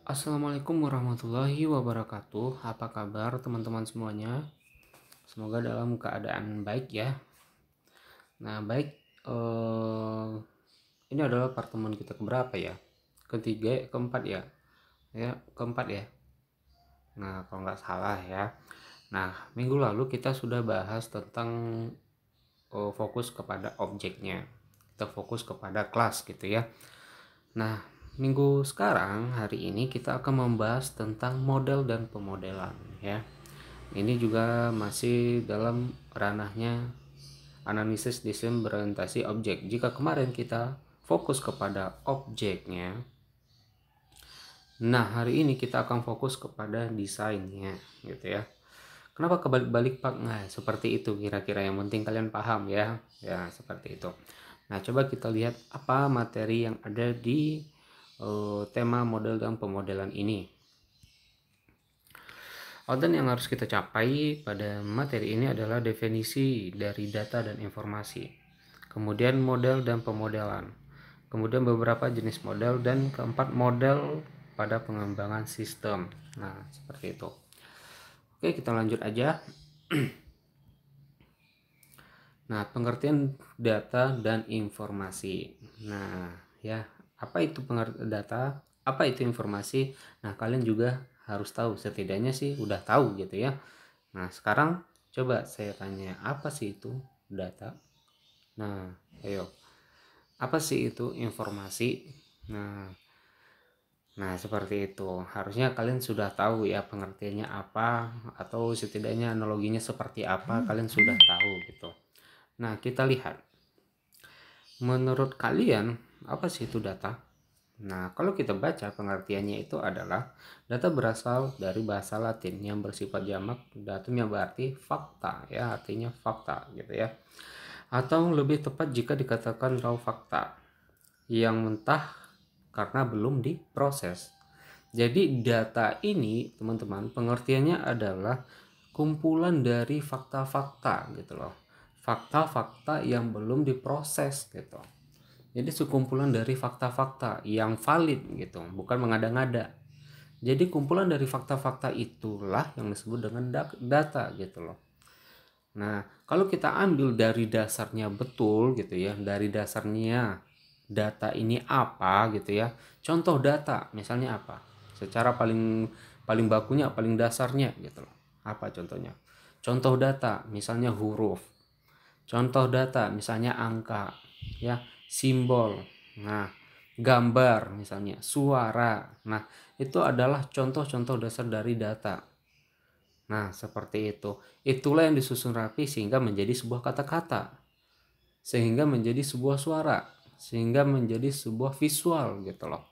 Assalamualaikum warahmatullahi wabarakatuh. Apa kabar teman-teman semuanya? Semoga dalam keadaan baik ya. Nah, baik. eh, ini adalah pertemuan kita keberapa ya? Ketiga, keempat ya? Ya, keempat ya. Nah, kalau nggak salah ya. Nah, minggu lalu kita sudah bahas tentang fokus kepada objeknya. Kita fokus kepada kelas gitu ya. Nah, minggu sekarang hari ini kita akan membahas tentang model dan pemodelan ya. Ini juga masih dalam ranahnya analisis desain berorientasi objek. Jika kemarin kita fokus kepada objeknya, nah hari ini kita akan fokus kepada desainnya gitu ya. Kenapa kebalik-balik Pak? Nah, seperti itu kira-kira, yang penting kalian paham ya. Ya, seperti itu. Nah, coba kita lihat apa materi yang ada di tema model dan pemodelan ini. Outline yang harus kita capai pada materi ini adalah definisi dari data dan informasi, kemudian model dan pemodelan, kemudian beberapa jenis model, dan keempat model pada pengembangan sistem. Nah, seperti itu. Oke, kita lanjut aja. Nah, pengertian data dan informasi. Nah, ya, apa itu pengertian data? Apa itu informasi? Nah, kalian juga harus tahu, setidaknya sih udah tahu gitu ya. Nah, sekarang coba saya tanya, apa sih itu data? Nah, ayo. Apa sih itu informasi? Nah, seperti itu. Harusnya kalian sudah tahu ya pengertiannya apa, atau setidaknya analoginya seperti apa, kalian sudah tahu gitu. Nah, kita lihat. Menurut kalian, apa sih itu data? Nah, kalau kita baca pengertiannya itu adalah data berasal dari bahasa Latin yang bersifat jamak, datum yang berarti fakta ya, artinya fakta gitu ya. Atau lebih tepat jika dikatakan raw fakta yang mentah karena belum diproses. Jadi data ini teman-teman pengertiannya adalah kumpulan dari fakta-fakta gitu loh. Fakta-fakta yang belum diproses gitu. Jadi sekumpulan dari fakta-fakta yang valid gitu, bukan mengada-ngada. Jadi kumpulan dari fakta-fakta itulah yang disebut dengan data gitu loh. Nah, kalau kita ambil dari dasarnya betul gitu ya, dari dasarnya data ini apa gitu ya. Contoh data misalnya apa? Secara paling paling bakunya, paling dasarnya gitu loh. Apa contohnya? Contoh data misalnya huruf. Contoh data misalnya angka ya, simbol. Nah, gambar misalnya, suara. Nah, itu adalah contoh-contoh dasar dari data. Nah, seperti itu. Itulah yang disusun rapi sehingga menjadi sebuah kata-kata, sehingga menjadi sebuah suara, sehingga menjadi sebuah visual gitu loh.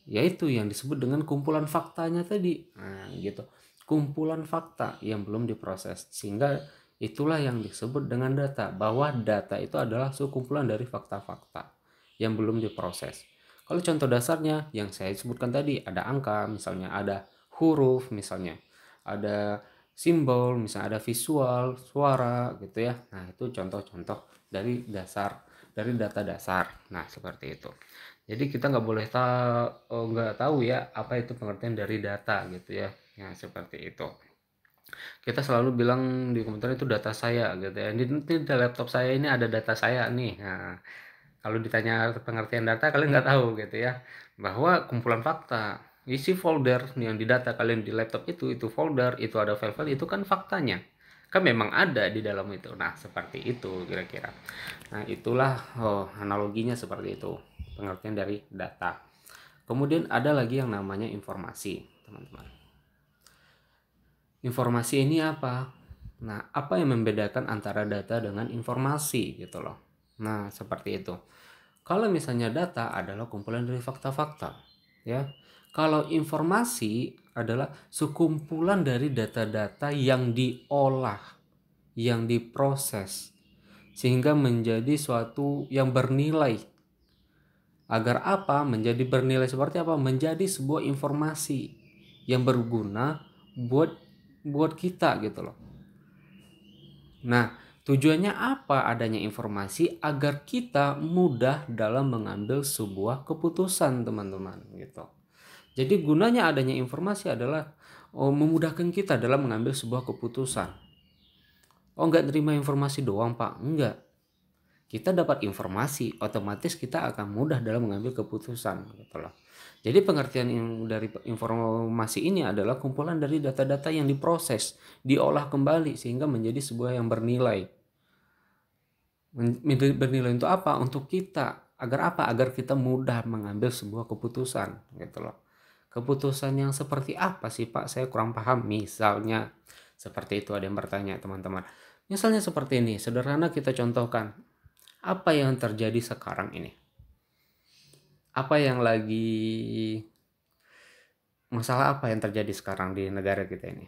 Yaitu yang disebut dengan kumpulan faktanya tadi. Nah, gitu. Kumpulan fakta yang belum diproses, sehingga itulah yang disebut dengan data, bahwa data itu adalah sekumpulan dari fakta-fakta yang belum diproses. Kalau contoh dasarnya yang saya sebutkan tadi, ada angka misalnya, ada huruf misalnya, ada simbol misalnya, ada visual, suara gitu ya. Nah, itu contoh-contoh dari data dasar. Nah, seperti itu. Jadi kita nggak tahu ya apa itu pengertian dari data gitu ya. Ya, seperti itu. Kita selalu bilang di komentar itu data saya gitu ya. Di laptop saya ini ada data saya nih. Nah, kalau ditanya pengertian data, kalian nggak tahu gitu ya, bahwa kumpulan fakta, isi folder yang di data kalian di laptop itu folder, itu ada file-file, itu kan faktanya kan memang ada di dalam itu. Nah, seperti itu kira-kira. Nah, itulah analoginya seperti itu pengertian dari data. Kemudian ada lagi yang namanya informasi, teman-teman. Informasi ini apa? Nah, apa yang membedakan antara data dengan informasi gitu loh. Nah, seperti itu. Kalau misalnya data adalah kumpulan dari fakta-fakta, ya. Kalau informasi adalah sekumpulan dari data-data yang diolah, yang diproses, sehingga menjadi suatu yang bernilai. Agar apa? Menjadi bernilai seperti apa? Menjadi sebuah informasi yang berguna buat kita gitu loh. Nah, tujuannya apa adanya informasi? Agar kita mudah dalam mengambil sebuah keputusan, teman-teman, gitu. Jadi gunanya adanya informasi adalah memudahkan kita dalam mengambil sebuah keputusan. Oh, nggak terima informasi doang Pak, enggak. Kita dapat informasi, otomatis kita akan mudah dalam mengambil keputusan gitu loh. Jadi pengertian dari informasi ini adalah kumpulan dari data-data yang diproses, diolah kembali sehingga menjadi sebuah yang bernilai. Bernilai untuk apa? Untuk kita. Agar apa? Agar kita mudah mengambil sebuah keputusan gitu loh. Keputusan yang seperti apa sih Pak? Saya kurang paham. Misalnya seperti itu, ada yang bertanya teman-teman. Misalnya seperti ini, sederhana kita contohkan. Apa yang terjadi sekarang ini? Apa yang lagi masalah apa yang terjadi sekarang di negara kita ini?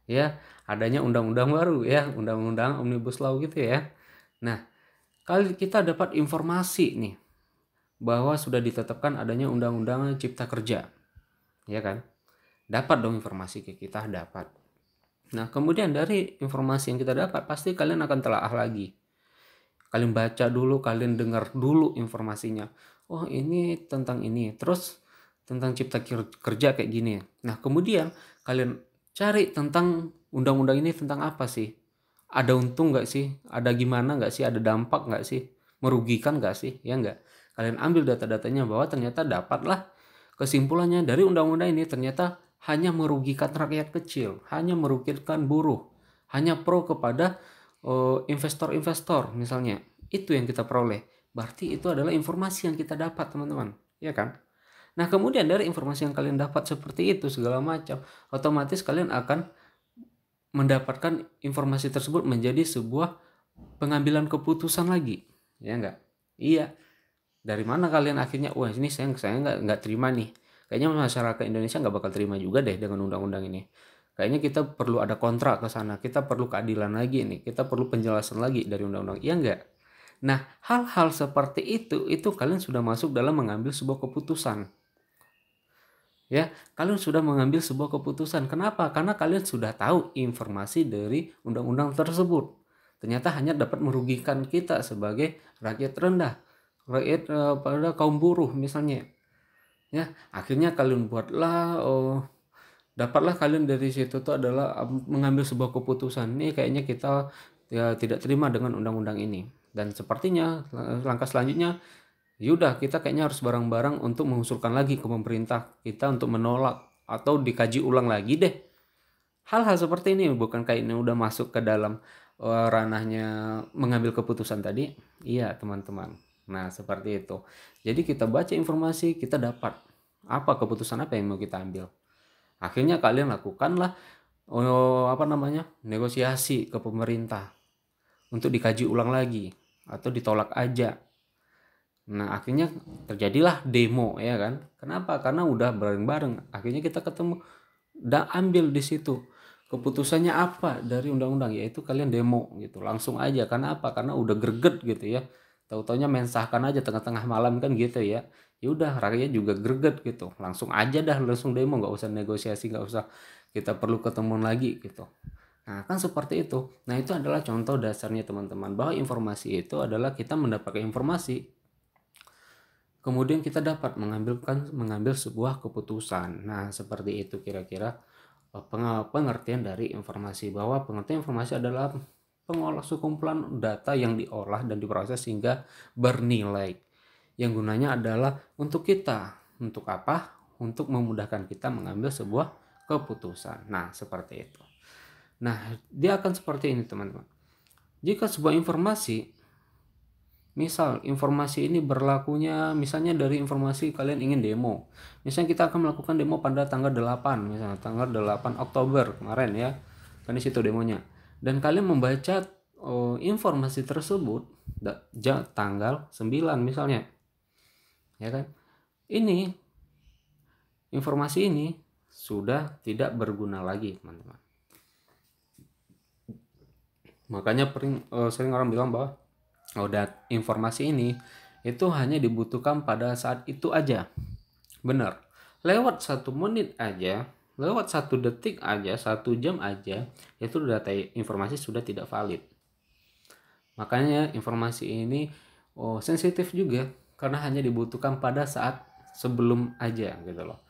Ya, adanya undang-undang baru ya, undang-undang Omnibus Law gitu ya. Nah, kali kita dapat informasi nih bahwa sudah ditetapkan adanya undang-undang Cipta Kerja. Ya kan? Dapat dong informasi ke kita, dapat. Nah, kemudian dari informasi yang kita dapat, pasti kalian akan telaah lagi. Kalian baca dulu, kalian dengar dulu informasinya. Oh, ini tentang ini. Terus tentang Cipta Kerja kayak gini. Nah, kemudian kalian cari tentang undang-undang ini tentang apa sih? Ada untung nggak sih? Ada gimana nggak sih? Ada dampak nggak sih? Merugikan nggak sih? Ya nggak? Kalian ambil data-datanya bahwa ternyata dapatlah kesimpulannya dari undang-undang ini ternyata hanya merugikan rakyat kecil, hanya merugikan buruh, hanya pro kepada investor-investor misalnya. Itu yang kita peroleh. Berarti itu adalah informasi yang kita dapat, teman-teman. Ya kan? Nah, kemudian dari informasi yang kalian dapat seperti itu segala macam, otomatis kalian akan mendapatkan informasi tersebut menjadi sebuah pengambilan keputusan lagi. Ya enggak? Iya. Dari mana kalian akhirnya, wah ini saya nggak terima nih. Kayaknya masyarakat Indonesia nggak bakal terima juga deh dengan undang-undang ini. Kayaknya kita perlu ada kontrak ke sana, kita perlu keadilan lagi nih, kita perlu penjelasan lagi dari undang-undang. Iya enggak? Nah, hal-hal seperti itu kalian sudah masuk dalam mengambil sebuah keputusan. Ya, kalian sudah mengambil sebuah keputusan. Kenapa? Karena kalian sudah tahu informasi dari undang-undang tersebut. Ternyata hanya dapat merugikan kita sebagai rakyat rendah, rakyat pada kaum buruh misalnya. Ya, akhirnya kalian buatlah dapatlah kalian dari situ tuh adalah mengambil sebuah keputusan. Nih kayaknya kita ya tidak terima dengan undang-undang ini. Dan sepertinya langkah selanjutnya yaudah kita kayaknya harus bareng-bareng untuk mengusulkan lagi ke pemerintah kita untuk menolak atau dikaji ulang lagi deh. Hal-hal seperti ini bukan kayak ini udah masuk ke dalam ranahnya mengambil keputusan tadi. Iya teman-teman. Nah seperti itu. Jadi kita baca informasi, kita dapat apa keputusan apa yang mau kita ambil. Akhirnya kalian lakukanlah negosiasi ke pemerintah untuk dikaji ulang lagi atau ditolak aja. Nah akhirnya terjadilah demo ya kan. Kenapa? Karena udah bareng-bareng. Akhirnya kita ketemu dan ambil di situ keputusannya apa dari undang-undang, yaitu kalian demo gitu langsung aja. Karena apa? Karena udah greget gitu ya. Tahu-taunya mensahkan aja tengah-tengah malam kan gitu ya. Ya udah rakyat juga greget gitu. Langsung aja dah langsung demo, nggak usah negosiasi, nggak usah kita perlu ketemuan lagi gitu. Nah kan seperti itu. Nah itu adalah contoh dasarnya teman-teman bahwa informasi itu adalah kita mendapatkan informasi, kemudian kita dapat mengambil sebuah keputusan. Nah seperti itu kira-kira pengertian dari informasi, bahwa pengertian informasi adalah pengolah sekumpulan data yang diolah dan diproses sehingga bernilai, yang gunanya adalah untuk kita, untuk apa? Untuk memudahkan kita mengambil sebuah keputusan. Nah seperti itu. Nah dia akan seperti ini teman-teman. Jika sebuah informasi, misal informasi ini berlakunya misalnya dari informasi kalian ingin demo. Misalnya kita akan melakukan demo pada tanggal 8, misalnya tanggal 8 Oktober kemarin ya. Kan di situ demonya. Dan kalian membaca informasi tersebut tanggal 9 misalnya. Ya kan? Ini informasi ini sudah tidak berguna lagi, teman-teman. Makanya sering orang bilang bahwa informasi ini itu hanya dibutuhkan pada saat itu aja. Benar. Lewat 1 menit aja, lewat 1 detik aja, 1 jam aja, itu data informasi sudah tidak valid. Makanya informasi ini sensitif juga karena hanya dibutuhkan pada saat sebelum aja gitu loh.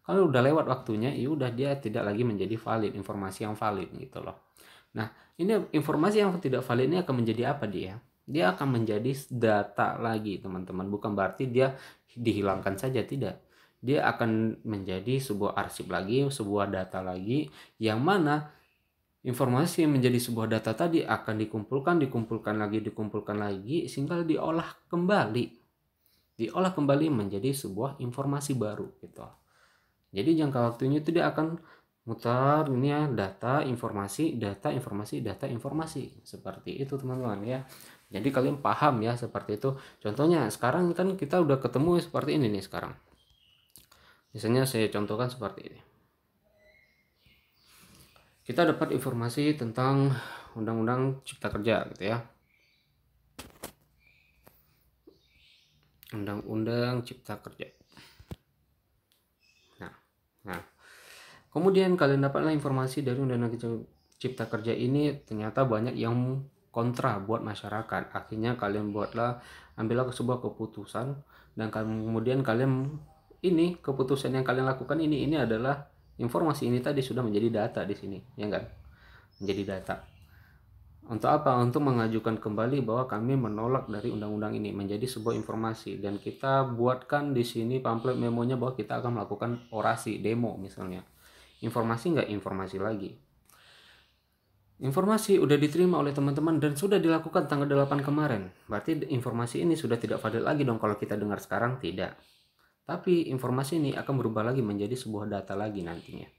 Kalau udah lewat waktunya, ya udah dia tidak lagi menjadi valid, informasi yang valid gitu loh. Nah, ini informasi yang tidak valid ini akan menjadi apa dia? Dia akan menjadi data lagi, teman-teman. Bukan berarti dia dihilangkan saja, tidak. Dia akan menjadi sebuah arsip lagi, sebuah data lagi, yang mana informasi yang menjadi sebuah data tadi akan dikumpulkan lagi, sehingga diolah kembali menjadi sebuah informasi baru gitu. Jadi jangka waktunya itu dia akan mutar ini ya, data informasi seperti itu teman-teman ya. Jadi kalian paham ya seperti itu. Contohnya sekarang kan kita udah ketemu seperti ini nih sekarang. Misalnya saya contohkan seperti ini. Kita dapat informasi tentang Undang-Undang Cipta Kerja gitu ya. Undang-Undang Cipta Kerja. Nah, kemudian kalian dapatlah informasi dari Undang-Undang Cipta Kerja ini, ternyata banyak yang kontra buat masyarakat. Akhirnya kalian ambillah sebuah keputusan, dan kemudian keputusan yang kalian lakukan ini adalah informasi ini tadi sudah menjadi data di sini, ya kan? Menjadi data. Untuk apa? Untuk mengajukan kembali bahwa kami menolak dari undang-undang ini menjadi sebuah informasi, dan kita buatkan di sini pamflet memonya bahwa kita akan melakukan orasi demo misalnya. Informasi nggak informasi lagi. Informasi udah diterima oleh teman-teman dan sudah dilakukan tanggal 8 kemarin. Berarti informasi ini sudah tidak valid lagi dong kalau kita dengar sekarang, tidak. Tapi informasi ini akan berubah lagi menjadi sebuah data lagi nantinya.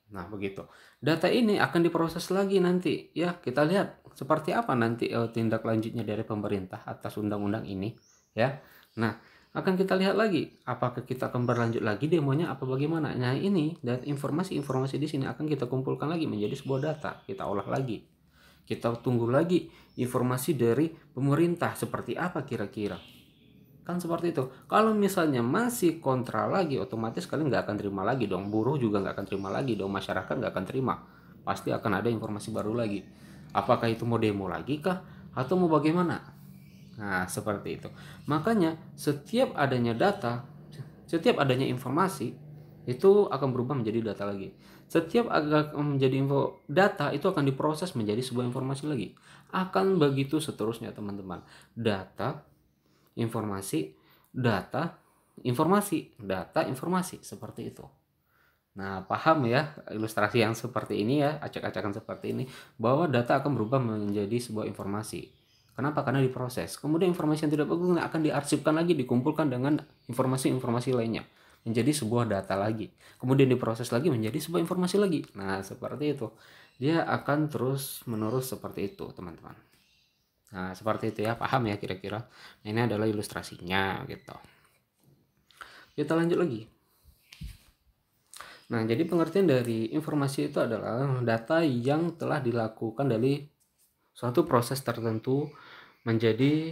Nah, begitu. Data ini akan diproses lagi nanti. Ya, kita lihat seperti apa nanti tindak lanjutnya dari pemerintah atas undang-undang ini, ya. Nah, akan kita lihat lagi apakah kita akan berlanjut lagi demonya apa bagaimana. Nah, ini dan informasi-informasi di sini akan kita kumpulkan lagi menjadi sebuah data, kita olah lagi. Kita tunggu lagi informasi dari pemerintah seperti apa kira-kira. Kan seperti itu. Kalau misalnya masih kontra lagi, otomatis kalian nggak akan terima lagi dong. Buruh juga nggak akan terima lagi dong. Masyarakat nggak akan terima. Pasti akan ada informasi baru lagi. Apakah itu mau demo lagi kah? Atau mau bagaimana? Nah, seperti itu. Makanya setiap adanya data, setiap adanya informasi, itu akan berubah menjadi data lagi. Setiap menjadi data itu akan diproses menjadi sebuah informasi lagi. Akan begitu seterusnya teman-teman. Data, informasi, data, informasi, seperti itu. Nah, paham ya ilustrasi yang seperti ini ya, acak-acakan seperti ini, bahwa data akan berubah menjadi sebuah informasi. Kenapa? Karena diproses. Kemudian informasi yang tidak bagus akan diarsipkan lagi, dikumpulkan dengan informasi-informasi lainnya menjadi sebuah data lagi. Kemudian diproses lagi menjadi sebuah informasi lagi. Nah, seperti itu. Dia akan terus menerus seperti itu, teman-teman. Nah, seperti itu ya, paham ya kira-kira. Nah, ini adalah ilustrasinya gitu. Kita lanjut lagi. Nah, jadi pengertian dari informasi itu adalah data yang telah dilakukan dari suatu proses tertentu menjadi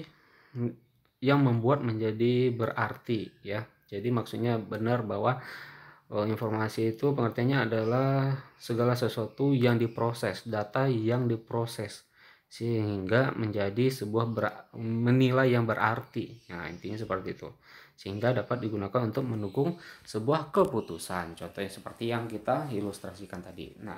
yang membuat menjadi berarti ya. Jadi maksudnya benar bahwa informasi itu pengertiannya adalah segala sesuatu yang diproses, data yang diproses sehingga menjadi sebuah menilai yang berarti. Nah, intinya seperti itu. Sehingga dapat digunakan untuk mendukung sebuah keputusan. Contohnya seperti yang kita ilustrasikan tadi. Nah,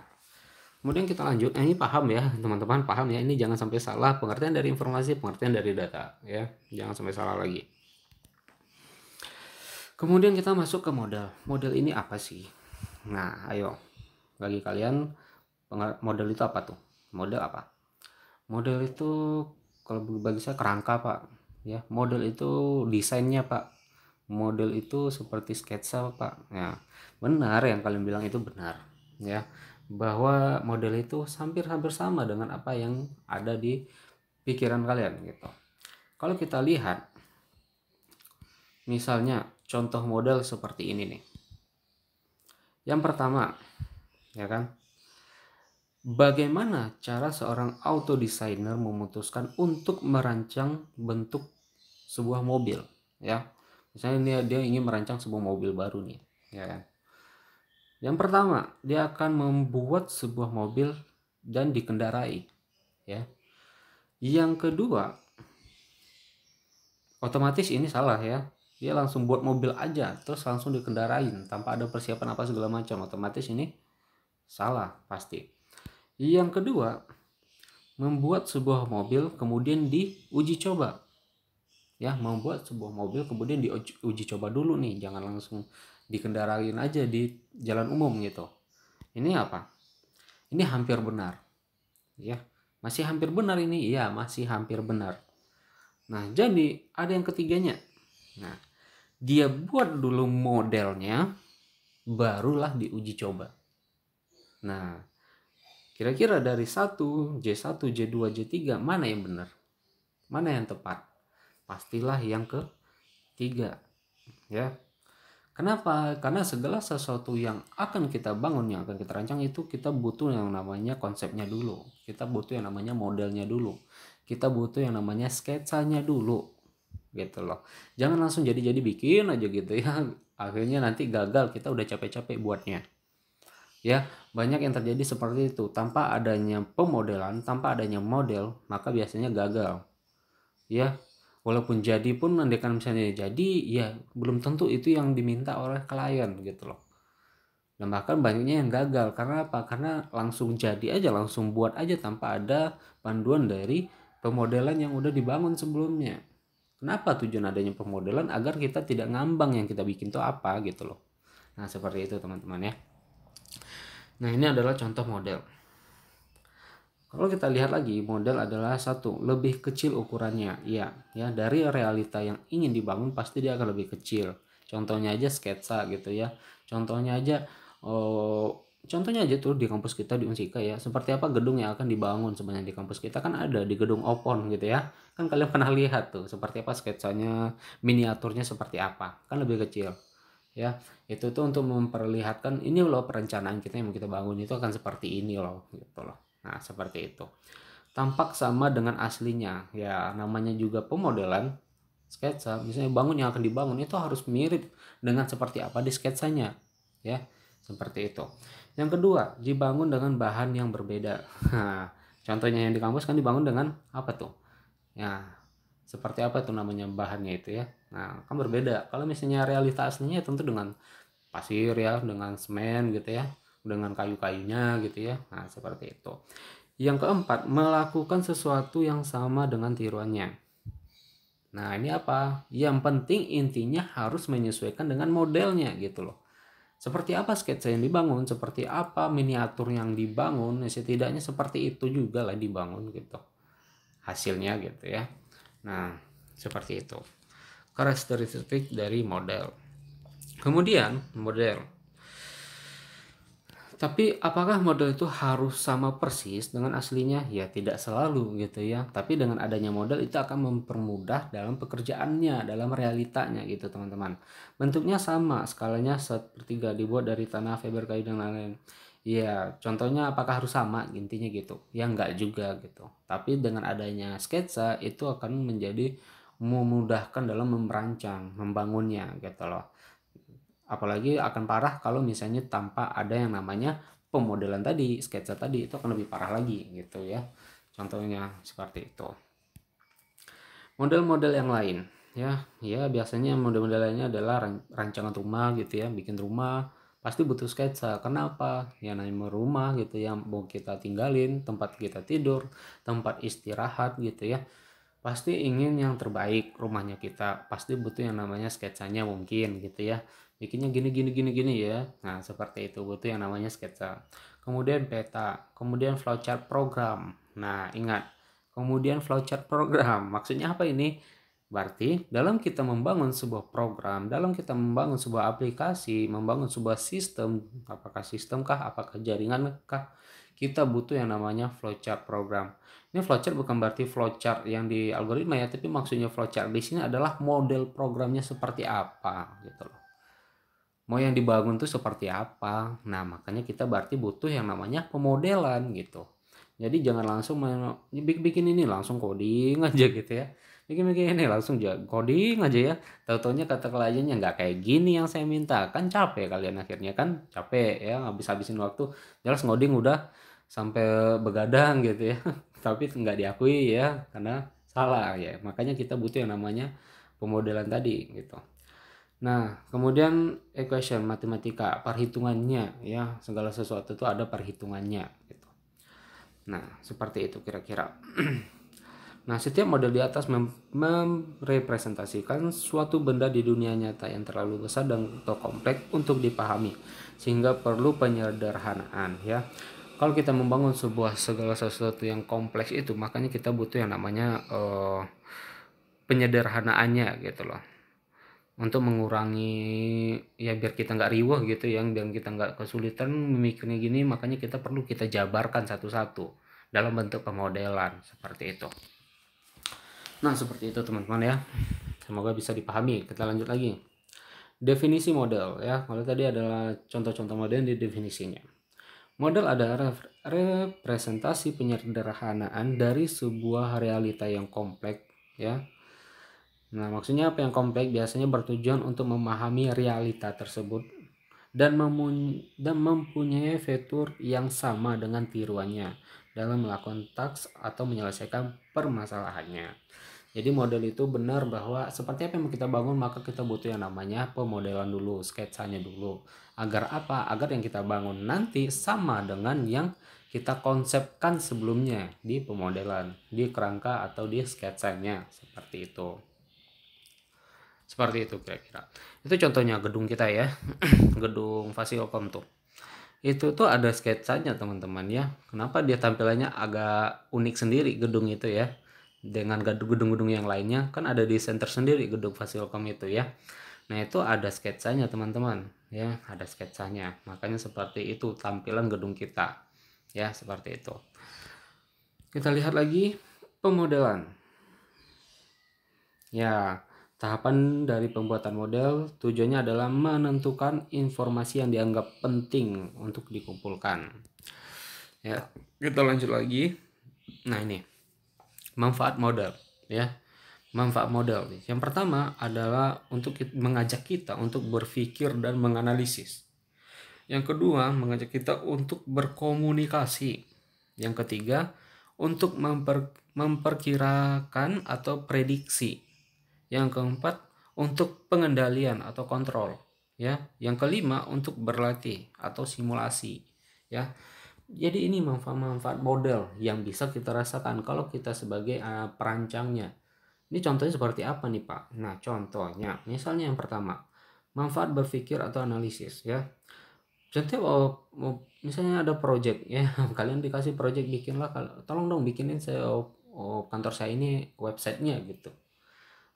kemudian kita lanjut. Nah, ini paham ya, teman-teman, paham ya. Ini jangan sampai salah pengertian dari informasi, pengertian dari data ya. Jangan sampai salah lagi. Kemudian kita masuk ke model. Model ini apa sih? Nah, ayo. Bagi kalian, model itu apa tuh? Model apa? Model itu kalau bagi saya kerangka, Pak. Ya, model itu desainnya, Pak. Model itu seperti sketsa, Pak. Ya, benar yang kalian bilang itu benar, ya. Bahwa model itu hampir-hampir sama dengan apa yang ada di pikiran kalian gitu. Kalau kita lihat misalnya contoh model seperti ini nih. Yang pertama, ya kan? Bagaimana cara seorang auto designer memutuskan untuk merancang bentuk sebuah mobil, ya? Misalnya dia ingin merancang sebuah mobil baru nih, ya kan? Yang pertama, dia akan membuat sebuah mobil dan dikendarai, ya. Yang kedua, otomatis ini salah ya. Dia langsung buat mobil aja terus langsung dikendarain tanpa ada persiapan apa segala macam, otomatis ini salah pasti. Yang kedua, membuat sebuah mobil kemudian diuji coba. Ya, membuat sebuah mobil kemudian diuji coba dulu nih, jangan langsung dikendarain aja di jalan umum gitu. Ini apa? Ini hampir benar. Ya, masih hampir benar ini. Ya, masih hampir benar. Nah, jadi ada yang ketiganya. Nah, dia buat dulu modelnya, barulah diuji coba. Nah, kira-kira dari 1, J1, J2, J3 mana yang benar? Mana yang tepat? Pastilah yang ketiga. Ya. Kenapa? Karena segala sesuatu yang akan kita bangun, yang akan kita rancang itu kita butuh yang namanya konsepnya dulu. Kita butuh yang namanya modelnya dulu. Kita butuh yang namanya sketsanya dulu. Gitu loh. Jangan langsung jadi bikin aja gitu ya. Akhirnya nanti gagal, kita udah capek-capek buatnya. Ya, banyak yang terjadi seperti itu. Tanpa adanya pemodelan, tanpa adanya model, maka biasanya gagal. Ya, walaupun jadi pun andekan misalnya jadi, ya belum tentu itu yang diminta oleh klien gitu loh. Dan bahkan banyaknya yang gagal karena apa? Karena langsung jadi aja, langsung buat aja tanpa ada panduan dari pemodelan yang udah dibangun sebelumnya. Kenapa tujuan adanya pemodelan? Agar kita tidak ngambang yang kita bikin tuh apa gitu loh. Nah, seperti itu teman-teman ya. Nah, ini adalah contoh model. Kalau kita lihat lagi, model adalah satu, lebih kecil ukurannya. Iya, ya, dari realita yang ingin dibangun pasti dia akan lebih kecil. Contohnya aja sketsa gitu ya. Contohnya aja contohnya aja tuh di kampus kita di Unsika ya. Seperti apa gedung yang akan dibangun sebenarnya di kampus kita, kan ada di gedung Opon gitu ya. Kan kalian pernah lihat tuh seperti apa sketsanya, miniaturnya seperti apa. Kan lebih kecil. Ya, itu tuh untuk memperlihatkan ini loh perencanaan kita yang mau kita bangun itu akan seperti ini loh gitu loh. Nah, seperti itu. Tampak sama dengan aslinya. Ya, namanya juga pemodelan sketsa. Misalnya bangun yang akan dibangun itu harus mirip dengan seperti apa di sketsanya. Ya, seperti itu. Yang kedua, dibangun dengan bahan yang berbeda. Nah, contohnya yang di kampus kan dibangun dengan apa tuh? Ya, seperti apa tuh namanya bahannya itu ya. Nah, kan berbeda. Kalau misalnya realita aslinya tentu dengan pasir ya, dengan semen gitu ya, dengan kayu-kayunya gitu ya. Nah, seperti itu. Yang keempat, melakukan sesuatu yang sama dengan tiruannya. Nah, ini apa? Yang penting intinya harus menyesuaikan dengan modelnya gitu loh. Seperti apa sketsa yang dibangun, seperti apa miniatur yang dibangun, setidaknya seperti itu juga lah dibangun gitu. Hasilnya gitu ya. Nah, seperti itu. Karakteristik dari model. Kemudian, model. Tapi apakah model itu harus sama persis dengan aslinya? Ya tidak selalu gitu ya. Tapi dengan adanya model itu akan mempermudah dalam pekerjaannya, dalam realitanya gitu teman-teman. Bentuknya sama, skalanya sepertiga dibuat dari tanah, fiber kayu dan lain-lain. Ya, contohnya apakah harus sama? Intinya gitu. Ya enggak juga gitu. Tapi dengan adanya sketsa itu akan menjadi memudahkan dalam merancang, membangunnya gitu loh. Apalagi akan parah kalau misalnya tanpa ada yang namanya pemodelan tadi, sketsa tadi, itu akan lebih parah lagi gitu ya. Contohnya seperti itu. Model-model yang lain ya biasanya model-model lainnya adalah rancangan rumah gitu ya, bikin rumah pasti butuh sketsa. Kenapa? Ya namanya rumah gitu ya, mau kita tinggalin, tempat kita tidur, tempat istirahat gitu ya, pasti ingin yang terbaik rumahnya kita, pasti butuh yang namanya sketsanya mungkin gitu ya, bikinnya gini gini gini gini ya. Nah, seperti itu, butuh yang namanya sketsa. Kemudian peta, kemudian flowchart program. Nah, ingat, kemudian flowchart program maksudnya apa ini? Berarti dalam kita membangun sebuah program, dalam kita membangun sebuah aplikasi, membangun sebuah sistem, apakah sistem kah, apakah jaringan kah, kita butuh yang namanya flowchart program. Ini flowchart bukan berarti flowchart yang di algoritma ya, tapi maksudnya flowchart di sini adalah model programnya seperti apa gitu loh. Mau yang dibangun tuh seperti apa. Nah, makanya kita berarti butuh yang namanya pemodelan gitu. Jadi jangan langsung bikin ini langsung coding aja gitu ya. Bikin ini langsung coding aja ya. Tahu-taunya kata kliennya nggak kayak gini yang saya minta. Kan capek kalian akhirnya, kan capek ya, habis-habisin waktu. Jelas ngoding udah sampai begadang gitu ya. Tapi nggak diakui ya karena salah ya. Makanya kita butuh yang namanya pemodelan tadi gitu. Nah, kemudian equation matematika, perhitungannya ya, segala sesuatu itu ada perhitungannya gitu. Nah, seperti itu kira-kira. Nah, setiap model di atas merepresentasikan suatu benda di dunia nyata yang terlalu besar dan atau kompleks untuk dipahami, sehingga perlu penyederhanaan ya. Kalau kita membangun sebuah segala sesuatu yang kompleks itu, makanya kita butuh yang namanya penyederhanaannya gitu loh. Untuk mengurangi ya biar kita nggak riweh gitu ya, biar kita nggak kesulitan memikirnya gini, makanya kita jabarkan satu-satu dalam bentuk pemodelan seperti itu. Nah, seperti itu teman-teman ya. Semoga bisa dipahami. Kita lanjut lagi. Definisi model ya. Kalau tadi adalah contoh-contoh model di definisinya. Model adalah representasi penyederhanaan dari sebuah realita yang kompleks ya. Nah, maksudnya apa yang kompleks biasanya bertujuan untuk memahami realita tersebut dan mempunyai fitur yang sama dengan tiruannya dalam melakukan taks atau menyelesaikan permasalahannya. Jadi model itu benar bahwa seperti apa yang kita bangun, maka kita butuh yang namanya pemodelan dulu, sketsanya dulu. Agar apa? Agar yang kita bangun nanti sama dengan yang kita konsepkan sebelumnya di pemodelan, di kerangka atau di sketsanya, seperti itu. Seperti itu kira-kira. Itu contohnya gedung kita ya. Gedung Fasilkom tuh. Itu tuh ada sketsanya teman-teman ya. Kenapa dia tampilannya agak unik sendiri gedung itu ya. Dengan gedung-gedung yang lainnya kan ada desain tersendiri gedung Fasilkom itu ya. Nah, itu ada sketsanya teman-teman ya, ada sketsanya. Makanya seperti itu tampilan gedung kita. Ya, seperti itu. Kita lihat lagi pemodelan. Ya, tahapan dari pembuatan model tujuannya adalah menentukan informasi yang dianggap penting untuk dikumpulkan. Ya, kita lanjut lagi. Nah, ini manfaat model ya. Manfaat model yang pertama adalah untuk mengajak kita untuk berpikir dan menganalisis. Yang kedua, mengajak kita untuk berkomunikasi. Yang ketiga, untuk memperkirakan atau prediksi. Yang keempat, untuk pengendalian atau kontrol ya. Yang kelima, untuk berlatih atau simulasi ya. Jadi ini manfaat model yang bisa kita rasakan kalau kita sebagai perancangnya. Ini contohnya seperti apa nih Pak? Nah, contohnya misalnya yang pertama, manfaat berpikir atau analisis ya. Contohnya misalnya ada project ya, kalian dikasih project bikinlah, tolong dong bikinin saya kantor saya ini websitenya gitu.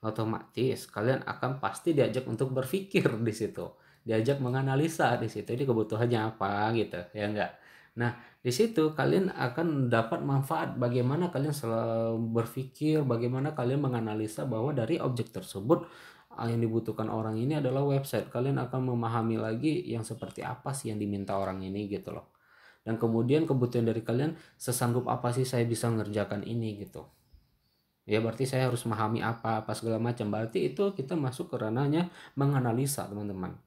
Otomatis kalian akan pasti diajak untuk berpikir di situ, diajak menganalisa di situ, ini kebutuhannya apa gitu ya enggak. Nah, di situ kalian akan dapat manfaat bagaimana kalian selalu berpikir, bagaimana kalian menganalisa bahwa dari objek tersebut yang dibutuhkan orang ini adalah website. Kalian akan memahami lagi yang seperti apa sih yang diminta orang ini gitu loh. Dan kemudian kebutuhan dari kalian, sesanggup apa sih saya bisa ngerjakan ini gitu. Ya berarti saya harus memahami apa segala macam. Berarti itu kita masuk ke ranahnya menganalisa teman-teman.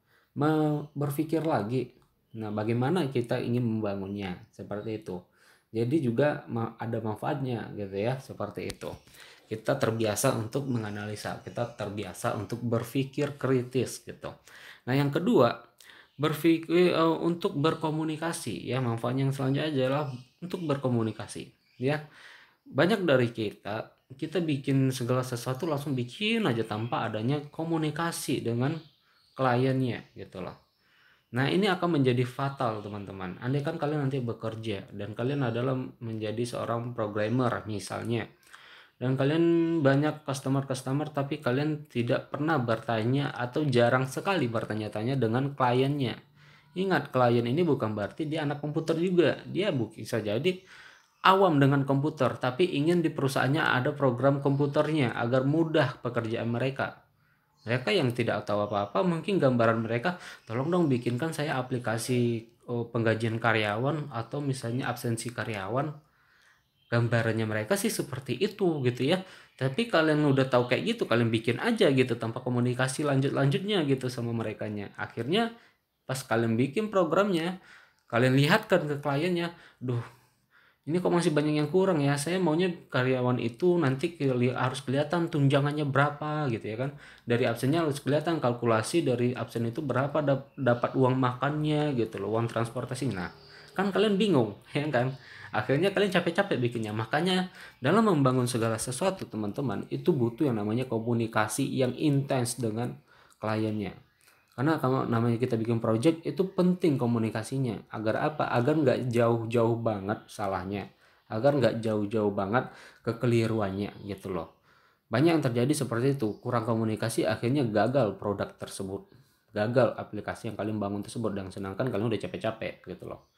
Berpikir lagi. Nah, bagaimana kita ingin membangunnya seperti itu. Jadi juga ada manfaatnya gitu ya, seperti itu. Kita terbiasa untuk menganalisa, kita terbiasa untuk berpikir kritis gitu. Nah, yang kedua, berpikir untuk berkomunikasi ya. Manfaatnya yang selanjutnya adalah untuk berkomunikasi ya. Banyak dari kita bikin segala sesuatu langsung bikin aja tanpa adanya komunikasi dengan kliennya gitu loh. Nah, ini akan menjadi fatal teman-teman. Andai kan kalian nanti bekerja dan kalian adalah menjadi seorang programmer misalnya, dan kalian banyak customer tapi kalian tidak pernah bertanya atau jarang sekali bertanya-tanya dengan kliennya. Ingat, klien ini bukan berarti dia anak komputer juga. Dia bisa jadi awam dengan komputer tapi ingin di perusahaannya ada program komputernya agar mudah pekerjaan mereka. Mereka yang tidak tahu apa-apa, mungkin gambaran mereka, tolong dong bikinkan saya aplikasi penggajian karyawan atau misalnya absensi karyawan. Gambarannya mereka sih seperti itu gitu ya. Tapi kalian udah tahu kayak gitu, kalian bikin aja gitu tanpa komunikasi lanjut-lanjutnya gitu sama merekanya. Akhirnya pas kalian bikin programnya, kalian lihatkan ke kliennya, duh ini kok masih banyak yang kurang ya, saya maunya karyawan itu nanti harus kelihatan tunjangannya berapa gitu ya kan, dari absennya harus kelihatan, kalkulasi dari absen itu berapa, dapat uang makannya gitu loh, uang transportasi. Nah kan kalian bingung ya kan, akhirnya kalian capek-capek bikinnya. Makanya dalam membangun segala sesuatu teman-teman itu butuh yang namanya komunikasi yang intens dengan kliennya. Karena kalau namanya kita bikin project itu penting komunikasinya. Agar apa? Agar nggak jauh-jauh banget salahnya. Agar nggak jauh-jauh banget kekeliruannya gitu loh. Banyak yang terjadi seperti itu. Kurang komunikasi akhirnya gagal produk tersebut. Gagal aplikasi yang kalian bangun tersebut. Dan sedangkan kalian udah capek-capek gitu loh.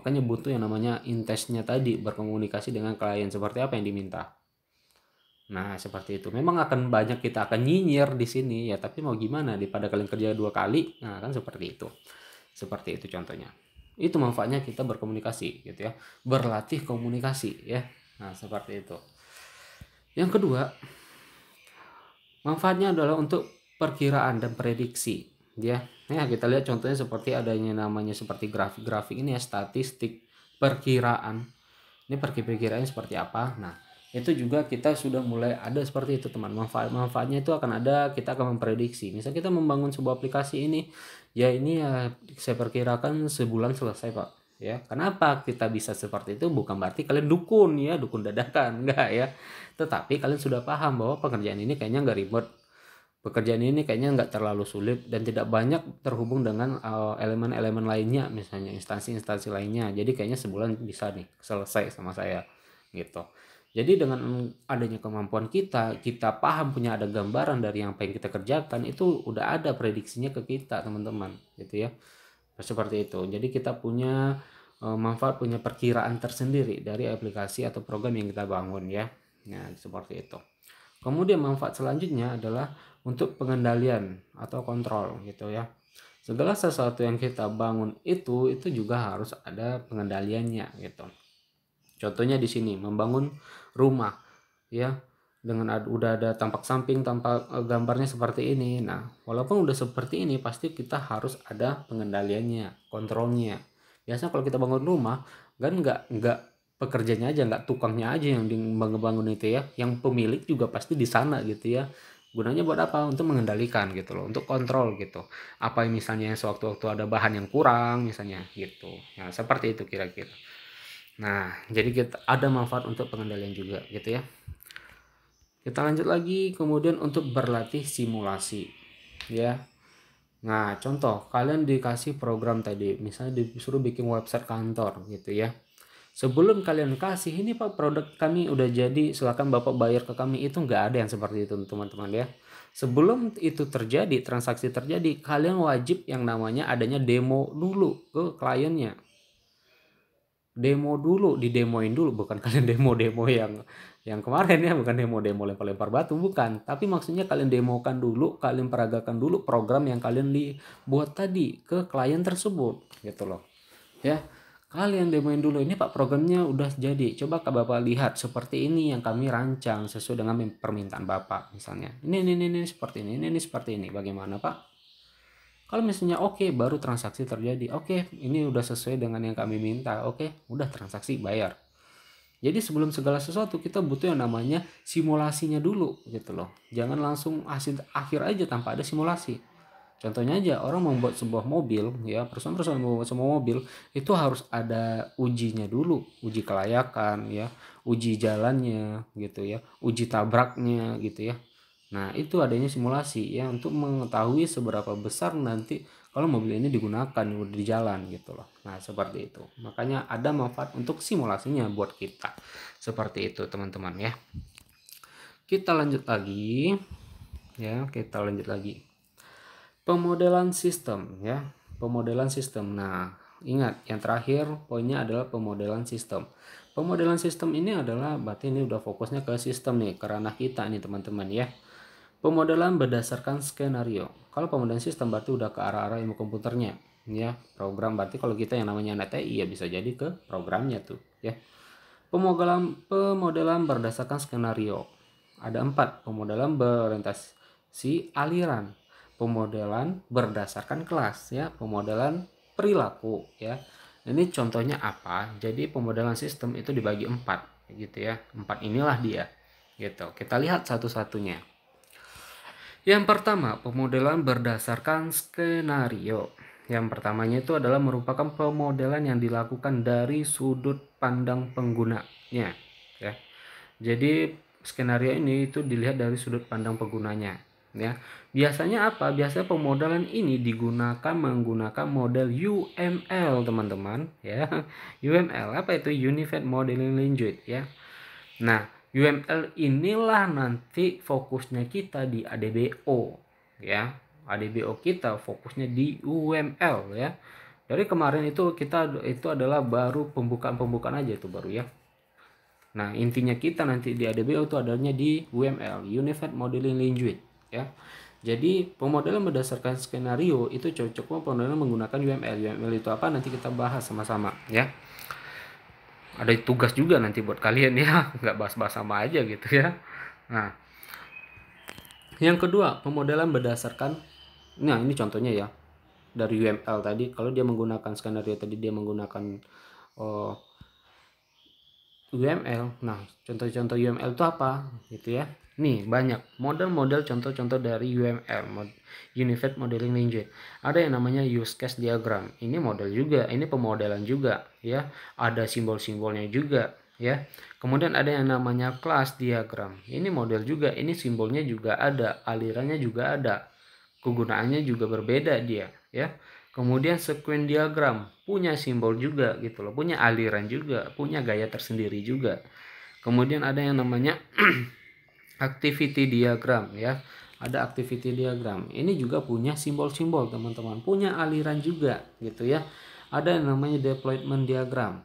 Makanya butuh yang namanya intensnya tadi. Berkomunikasi dengan klien seperti apa yang diminta. Nah, seperti itu. Memang akan banyak kita akan nyinyir di sini ya, tapi mau gimana daripada kalian kerja 2 kali. Nah, kan seperti itu. Seperti itu contohnya. Itu manfaatnya kita berkomunikasi gitu ya. Berlatih komunikasi ya. Nah, seperti itu. Yang kedua, manfaatnya adalah untuk perkiraan dan prediksi ya. Nah, kita lihat contohnya seperti adanya namanya seperti grafik-grafik ini ya, statistik, perkiraan. Ini perkiraan seperti apa. Nah itu juga kita sudah mulai ada seperti itu teman. Manfaatnya itu akan ada, kita akan memprediksi. Misal kita membangun sebuah aplikasi ini ya, ini ya saya perkirakan sebulan selesai pak ya. Kenapa kita bisa seperti itu? Bukan berarti kalian dukun ya, dukun dadakan, enggak ya, tetapi kalian sudah paham bahwa pekerjaan ini kayaknya nggak ribet, pekerjaan ini kayaknya nggak terlalu sulit dan tidak banyak terhubung dengan elemen-elemen lainnya, misalnya instansi-instansi lainnya. Jadi kayaknya sebulan bisa nih selesai sama saya gitu. Jadi dengan adanya kemampuan kita paham, punya ada gambaran dari yang pengen kita kerjakan, itu udah ada prediksinya ke kita teman-teman gitu ya. Seperti itu. Jadi kita punya manfaat, punya perkiraan tersendiri dari aplikasi atau program yang kita bangun ya. Nah seperti itu. Kemudian manfaat selanjutnya adalah untuk pengendalian atau kontrol gitu ya. Segala sesuatu yang kita bangun itu juga harus ada pengendaliannya gitu. Contohnya di sini membangun rumah ya, dengan udah ada tampak samping, tampak gambarnya seperti ini. Nah, walaupun udah seperti ini pasti kita harus ada pengendaliannya, kontrolnya. Biasanya kalau kita bangun rumah kan nggak pekerjanya aja, nggak tukangnya aja yang bangun itu ya, yang pemilik juga pasti di sana gitu ya. Gunanya buat apa? Untuk mengendalikan gitu loh, untuk kontrol gitu. Apa misalnya sewaktu-waktu ada bahan yang kurang misalnya gitu. Nah, seperti itu kira-kira. Nah, jadi kita ada manfaat untuk pengendalian juga gitu ya. Kita lanjut lagi kemudian untuk berlatih simulasi ya. Nah, contoh kalian dikasih program tadi, misalnya disuruh bikin website kantor gitu ya. Sebelum kalian kasih ini Pak, produk kami udah jadi, silakan Bapak bayar ke kami, itu nggak ada yang seperti itu teman-teman ya. Sebelum itu terjadi, transaksi terjadi, kalian wajib yang namanya adanya demo dulu ke kliennya. Demo dulu, didemoin dulu, bukan kalian demo-demo yang kemarin ya, bukan demo-demo lempar-lempar batu, bukan, tapi maksudnya kalian demokan dulu, kalian peragakan dulu program yang kalian dibuat tadi ke klien tersebut gitu loh ya. Kalian demoin dulu, ini Pak programnya udah jadi, coba Bapak lihat seperti ini yang kami rancang sesuai dengan permintaan Bapak, misalnya ini seperti ini seperti ini, bagaimana Pak? Kalau misalnya oke, baru transaksi terjadi. Oke, ini udah sesuai dengan yang kami minta. Oke, udah transaksi bayar. Jadi sebelum segala sesuatu kita butuh yang namanya simulasinya dulu gitu loh. Jangan langsung hasil akhir aja tanpa ada simulasi. Contohnya aja orang membuat sebuah mobil ya, perusahaan-perusahaan membuat sebuah mobil itu harus ada ujinya dulu, uji kelayakan ya, uji jalannya gitu ya, uji tabraknya gitu ya. Nah, itu adanya simulasi ya untuk mengetahui seberapa besar nanti kalau mobil ini digunakan di jalan gitu loh. Nah, seperti itu. Makanya ada manfaat untuk simulasinya buat kita. Seperti itu, teman-teman ya. Kita lanjut lagi. Ya, kita lanjut lagi. Pemodelan sistem ya. Pemodelan sistem. Nah, ingat yang terakhir poinnya adalah pemodelan sistem. Pemodelan sistem ini adalah berarti ini udah fokusnya ke sistem nih, ke ranah kita nih teman-teman ya. Pemodelan berdasarkan skenario. Kalau pemodelan sistem berarti udah ke arah-arah ilmu komputernya ya. Program berarti kalau kita yang namanya anak TI ya bisa jadi ke programnya tuh ya. Pemodelan berdasarkan skenario. Ada 4. Pemodelan berorientasi aliran. Pemodelan berdasarkan kelas ya. Pemodelan perilaku ya. Ini contohnya apa? Jadi pemodelan sistem itu dibagi 4 gitu ya. 4 inilah dia. Gitu. Kita lihat satu-satunya. Yang pertama, pemodelan berdasarkan skenario. Yang pertamanya itu adalah merupakan pemodelan yang dilakukan dari sudut pandang penggunanya, ya. Jadi skenario ini itu dilihat dari sudut pandang penggunanya, ya. Biasanya apa? Biasanya pemodelan ini digunakan menggunakan model UML, teman-teman, ya. UML apa itu? Unified Modeling Language, ya. Nah, UML inilah nanti fokusnya kita di ADBO, ya. ADBO kita fokusnya di UML, ya. Dari kemarin itu itu adalah baru pembukaan aja itu baru, ya. Nah, intinya kita nanti di ADBO itu adanya di UML, Unified Modeling Language, ya. Jadi pemodelan berdasarkan skenario itu cocok pemodelan menggunakan UML. UML itu apa? Nanti kita bahas sama-sama, ya. Ada tugas juga nanti buat kalian, ya, nggak bahas-bahas sama aja gitu, ya. Nah, yang kedua, pemodelan berdasarkan, nah ini contohnya ya dari UML tadi. Kalau dia menggunakan skenario tadi, dia menggunakan UML. Nah, contoh-contoh UML itu apa gitu ya. Nih banyak model-model contoh-contoh dari UML, Unified Modeling Language. Ada yang namanya use case diagram. Ini model juga, ini pemodelan juga, ya. Ada simbol-simbolnya juga, ya. Kemudian ada yang namanya class diagram. Ini model juga, ini simbolnya juga ada, alirannya juga ada. Kegunaannya juga berbeda dia, ya. Kemudian sequence diagram, punya simbol juga gitu loh, punya aliran juga, punya gaya tersendiri juga. Kemudian ada yang namanya activity diagram, ya. Ada activity diagram. Ini juga punya simbol-simbol, teman-teman. Punya aliran juga gitu ya. Ada yang namanya deployment diagram,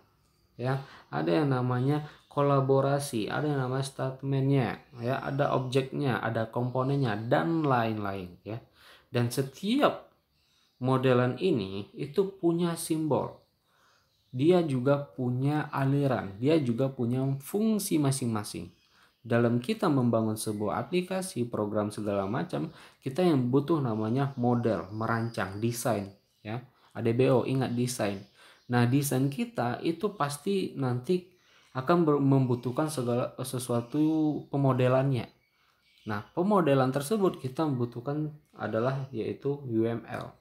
ya. Ada yang namanya kolaborasi, ada yang namanya statementnya, ya. Ada objeknya, ada komponennya dan lain-lain, ya. Dan setiap modelan ini itu punya simbol. Dia juga punya aliran, dia juga punya fungsi masing-masing. Dalam kita membangun sebuah aplikasi, program segala macam, kita yang butuh namanya model, merancang, desain, ya. ADBO, ingat desain. Nah, desain kita itu pasti nanti akan membutuhkan segala sesuatu pemodelannya. Nah, pemodelan tersebut kita membutuhkan adalah yaitu UML.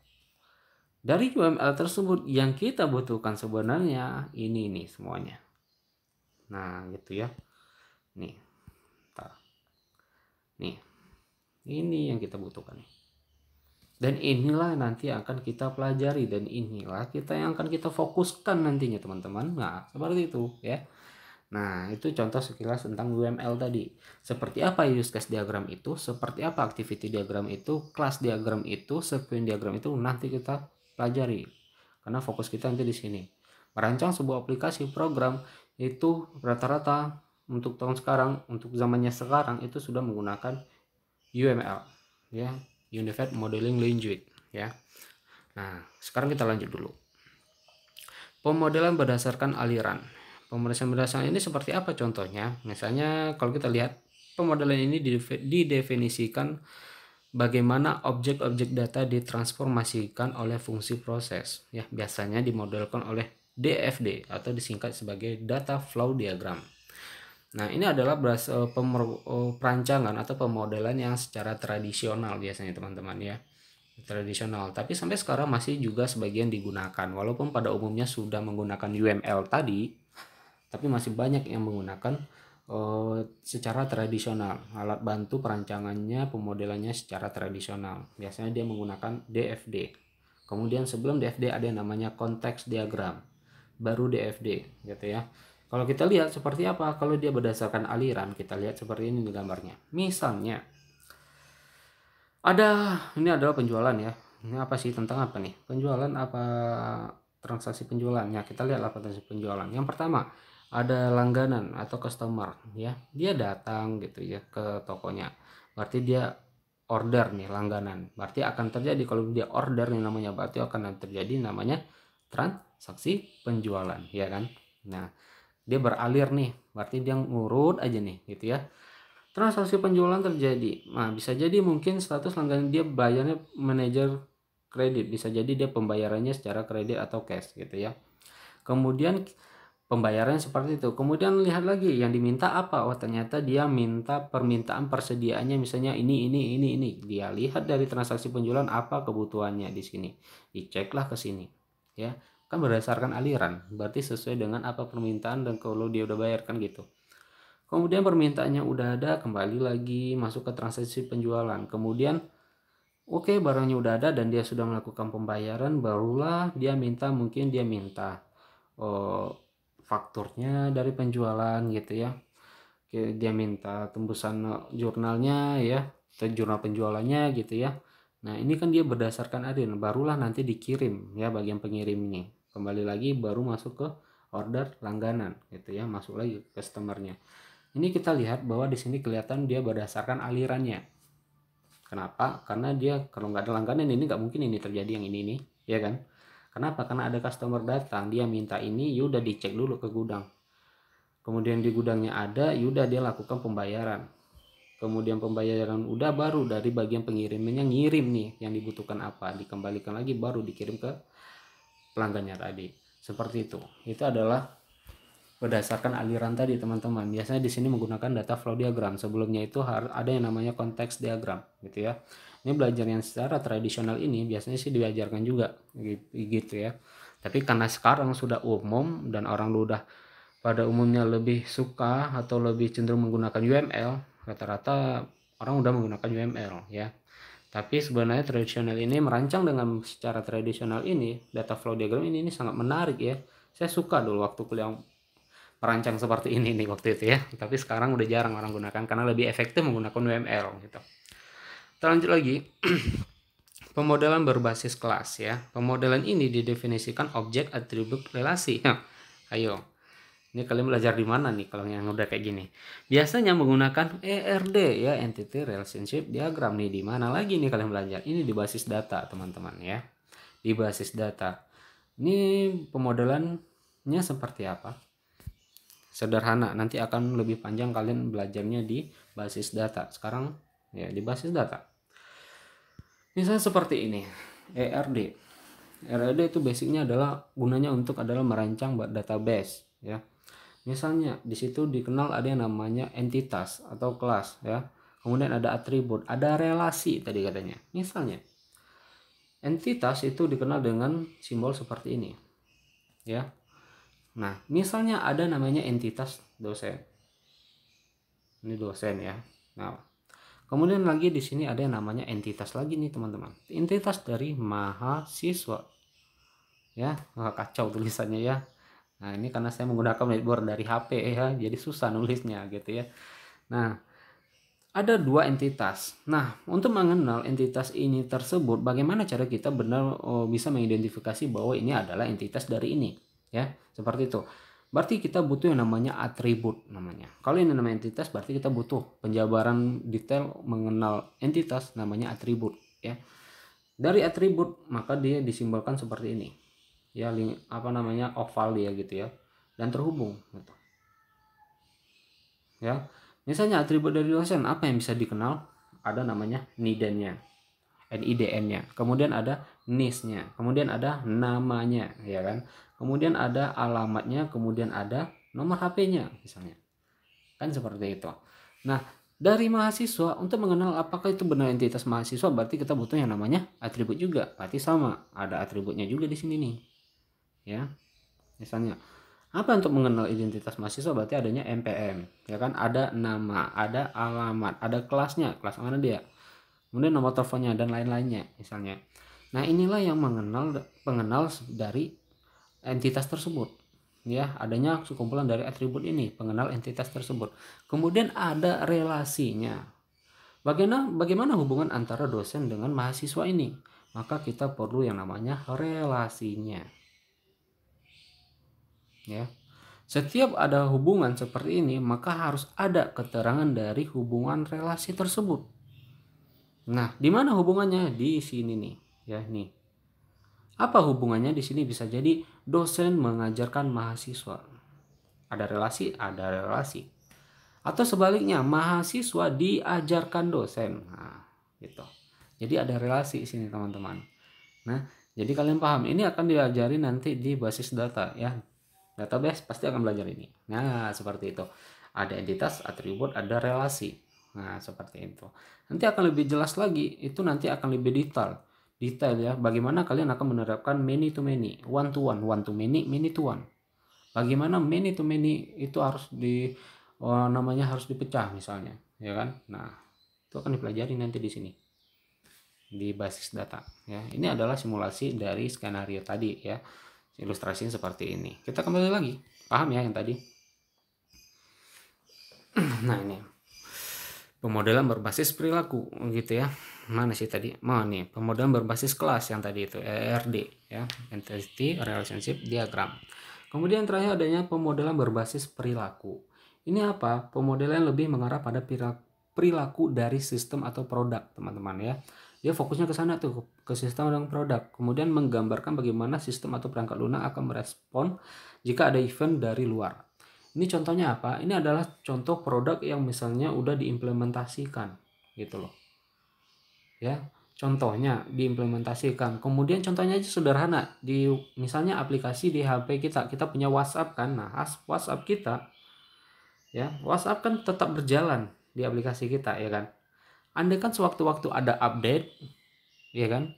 Dari UML tersebut yang kita butuhkan sebenarnya ini nih semuanya. Nah, gitu ya. Nih. Nih. Ini yang kita butuhkan nih. Dan inilah nanti akan kita pelajari dan inilah kita yang akan kita fokuskan nantinya, teman-teman. Nah, seperti itu ya. Nah, itu contoh sekilas tentang UML tadi. Seperti apa use case diagram itu, seperti apa activity diagram itu, class diagram itu, sequence diagram itu nanti kita pelajari. Karena fokus kita nanti di sini. Merancang sebuah aplikasi program itu rata-rata untuk tahun sekarang, untuk zamannya sekarang itu sudah menggunakan UML, ya, Unified Modeling Language, ya. Nah, sekarang kita lanjut dulu. Pemodelan berdasarkan aliran. Pemodelan berdasarkan ini seperti apa contohnya? Misalnya kalau kita lihat pemodelan ini didefinisikan bagaimana objek-objek data ditransformasikan oleh fungsi proses, ya. Biasanya dimodelkan oleh DFD atau disingkat sebagai data flow diagram. Nah, ini adalah perancangan atau pemodelan yang secara tradisional biasanya, teman-teman, ya. Tradisional, tapi sampai sekarang masih juga sebagian digunakan walaupun pada umumnya sudah menggunakan UML tadi, tapi masih banyak yang menggunakan secara tradisional. Alat bantu perancangannya, pemodelannya secara tradisional. Biasanya dia menggunakan DFD. Kemudian sebelum DFD ada yang namanya konteks diagram, baru DFD gitu ya. Kalau kita lihat seperti apa, kalau dia berdasarkan aliran, kita lihat seperti ini gambarnya. Misalnya ini adalah penjualan ya. Ini apa sih, tentang apa nih? Penjualan apa, transaksi penjualannya? Kita lihat apa transaksi penjualan. Yang pertama ada langganan atau customer, ya. Dia datang gitu ya ke tokonya. Berarti dia order nih, langganan. Berarti akan terjadi kalau dia order nih namanya, berarti akan terjadi namanya transaksi penjualan, ya kan? Nah, dia beralir nih, berarti dia ngurut aja nih gitu ya. Transaksi penjualan terjadi. Nah, bisa jadi mungkin status langganan dia bayarnya manajer kredit, bisa jadi dia pembayarannya secara kredit atau cash gitu ya. Kemudian pembayarannya seperti itu. Kemudian lihat lagi yang diminta apa. Oh, ternyata dia minta permintaan persediaannya misalnya ini. Dia lihat dari transaksi penjualan apa kebutuhannya di sini. Diceklah ke sini. Ya, kan berdasarkan aliran. Berarti sesuai dengan apa permintaan dan kalau dia udah bayar kan gitu. Kemudian permintaannya udah ada, kembali lagi masuk ke transaksi penjualan. Kemudian oke, barangnya udah ada dan dia sudah melakukan pembayaran, barulah mungkin dia minta oh, fakturnya dari penjualan gitu ya. Oke, dia minta tembusan jurnalnya ya, atau jurnal penjualannya gitu ya. Nah, ini kan dia berdasarkan ADN, barulah nanti dikirim ya bagian pengirim ini. Kembali lagi baru masuk ke order langganan gitu ya, masuk lagi ke customernya. Ini kita lihat bahwa di sini kelihatan dia berdasarkan alirannya. Kenapa? Karena dia kalau nggak ada langganan ini nggak mungkin ini terjadi yang ini nih, ya kan? Kenapa? Karena ada customer datang, dia minta ini, yaudah dicek dulu ke gudang. Kemudian di gudangnya ada, yaudah dia lakukan pembayaran. Kemudian pembayaran udah, baru dari bagian pengirimannya ngirim nih yang dibutuhkan apa, dikembalikan lagi baru dikirim ke pelanggannya tadi. Seperti itu. Itu adalah berdasarkan aliran tadi teman-teman. Biasanya di sini menggunakan data flow diagram. Sebelumnya itu ada yang namanya konteks diagram gitu ya. Ini belajar yang secara tradisional ini biasanya sih diajarkan juga gitu ya. Tapi karena sekarang sudah umum dan orang udah pada umumnya lebih suka atau lebih cenderung menggunakan UML, rata-rata orang udah menggunakan UML ya. Tapi sebenarnya tradisional ini merancang dengan secara tradisional ini, data flow diagram ini sangat menarik ya. Saya suka dulu waktu kuliah merancang seperti ini nih waktu itu ya. Tapi sekarang udah jarang orang gunakan karena lebih efektif menggunakan UML gitu. Kita lanjut lagi. Pemodelan berbasis kelas ya. Pemodelan ini didefinisikan objek, atribut, relasi. Ayo. Ini kalian belajar di mana nih kalau yang udah kayak gini? Biasanya menggunakan ERD ya, Entity Relationship Diagram nih. Di mana lagi nih kalian belajar? Ini di basis data, teman-teman ya. Di basis data. Ini pemodelannya seperti apa? Sederhana, nanti akan lebih panjang kalian belajarnya di basis data. Sekarang ya di basis data. Misalnya seperti ini, ERD. ERD itu basicnya adalah gunanya adalah merancang database ya. Misalnya di situ dikenal ada yang namanya entitas atau kelas ya. Kemudian ada atribut, ada relasi tadi katanya. Misalnya entitas itu dikenal dengan simbol seperti ini. Ya. Nah, misalnya ada namanya entitas dosen. Ini dosen ya. Nah, kemudian lagi di sini ada yang namanya entitas lagi nih, teman-teman. Entitas dari mahasiswa. Ya, kacau tulisannya ya. Nah, ini karena saya menggunakan whiteboard dari HP ya, jadi susah nulisnya gitu ya. Nah, ada dua entitas. Nah, untuk mengenal entitas ini tersebut, bagaimana cara kita benar bisa mengidentifikasi bahwa ini adalah entitas dari ini, ya, seperti itu. Berarti kita butuh yang namanya atribut namanya. Kalau ini namanya entitas, berarti kita butuh penjabaran detail mengenal entitas namanya atribut, ya. Dari atribut maka dia disimbolkan seperti ini. Ya, apa namanya, oval dia gitu ya, dan terhubung gitu. Ya, misalnya atribut dari dosen apa yang bisa dikenal? Ada namanya NIDN-nya, NIDN-nya, kemudian ada NIS-nya, kemudian ada namanya ya kan, kemudian ada alamatnya, kemudian ada nomor HP-nya misalnya, kan seperti itu. Nah, dari mahasiswa, untuk mengenal apakah itu benar entitas mahasiswa, berarti kita butuh yang namanya atribut juga. Berarti sama, ada atributnya juga di sini nih ya. Misalnya apa untuk mengenal identitas mahasiswa? Berarti adanya NPM ya kan, ada nama, ada alamat, ada kelasnya, kelas mana dia, kemudian nomor teleponnya dan lain-lainnya misalnya. Nah, inilah yang pengenal dari entitas tersebut ya, adanya sekumpulan dari atribut ini pengenal entitas tersebut. Kemudian ada relasinya, bagaimana hubungan antara dosen dengan mahasiswa ini, maka kita perlu yang namanya relasinya ya. Setiap ada hubungan seperti ini, maka harus ada keterangan dari hubungan relasi tersebut. Nah, di mana hubungannya? Di sini nih, ya nih. Apa hubungannya di sini? Bisa jadi dosen mengajarkan mahasiswa. Ada relasi, ada relasi. Atau sebaliknya, mahasiswa diajarkan dosen. Nah, gitu. Jadi ada relasi di sini, teman-teman. Nah, jadi kalian paham, ini akan diajari nanti di basis data ya. Database pasti akan belajar ini. Nah, seperti itu. Ada entitas, atribut, ada relasi. Nah, seperti itu. Nanti akan lebih jelas lagi, itu nanti akan lebih detail. Detail ya, bagaimana kalian akan menerapkan many to many, one to many, many to one. Bagaimana many to many itu harus namanya harus dipecah misalnya, ya kan? Nah, itu akan dipelajari nanti di sini di basis data ya. Ini adalah simulasi dari skenario tadi ya. Ilustrasinya seperti ini. Kita kembali lagi. Paham ya yang tadi? Nah, ini pemodelan berbasis perilaku gitu ya. Mana sih tadi? Nih, pemodelan berbasis kelas yang tadi itu ERD ya, Entity Relationship Diagram. Kemudian terakhir adanya pemodelan berbasis perilaku. Ini apa? Pemodelan lebih mengarah pada perilaku dari sistem atau produk, teman-teman ya. Dia fokusnya ke sana tuh, ke sistem dan produk. Kemudian menggambarkan bagaimana sistem atau perangkat lunak akan merespon jika ada event dari luar. Ini contohnya apa? Ini adalah contoh produk yang misalnya udah diimplementasikan gitu loh. Ya, contohnya diimplementasikan. Kemudian contohnya aja sederhana. Di misalnya aplikasi di HP kita punya WhatsApp kan. Nah, WhatsApp kita ya, WhatsApp kan tetap berjalan di aplikasi kita ya kan. Andai kan sewaktu-waktu ada update ya kan,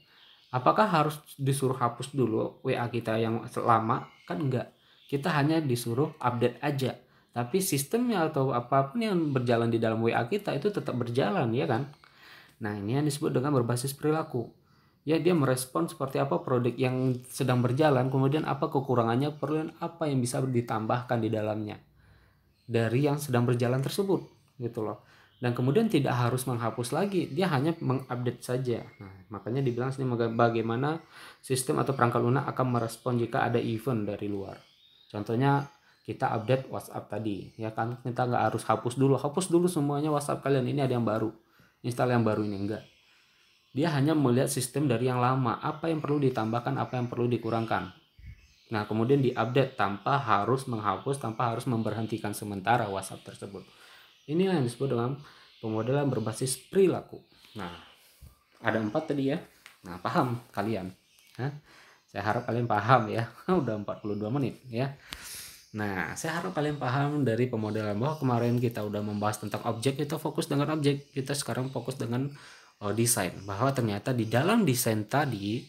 apakah harus disuruh hapus dulu WA kita yang lama? Kan enggak. Kita hanya disuruh update aja. Tapi sistemnya atau apapun yang berjalan di dalam WA kita itu tetap berjalan ya kan. Nah, ini yang disebut dengan berbasis perilaku. Ya, dia merespon seperti apa produk yang sedang berjalan, kemudian apa kekurangannya, perlu apa yang bisa ditambahkan di dalamnya dari yang sedang berjalan tersebut gitu loh. Dan kemudian tidak harus menghapus lagi, dia hanya mengupdate saja. Nah, makanya dibilang sini bagaimana sistem atau perangkat lunak akan merespon jika ada event dari luar. Contohnya kita update WhatsApp tadi, ya kan, kita nggak harus hapus dulu semuanya WhatsApp kalian, ini ada yang baru, install yang baru, ini enggak. Dia hanya melihat sistem dari yang lama, apa yang perlu ditambahkan, apa yang perlu dikurangkan. Nah, kemudian diupdate tanpa harus menghapus, tanpa harus memberhentikan sementara WhatsApp tersebut. Inilah yang disebut dengan pemodelan berbasis perilaku. Nah, ada 4 tadi ya. Nah, paham kalian? Hah? Saya harap kalian paham ya. Udah 42 menit ya. Nah, saya harap kalian paham dari pemodelan bahwa kemarin kita udah membahas tentang objek, kita fokus dengan objek. Kita sekarang fokus dengan desain. Bahwa ternyata di dalam desain tadi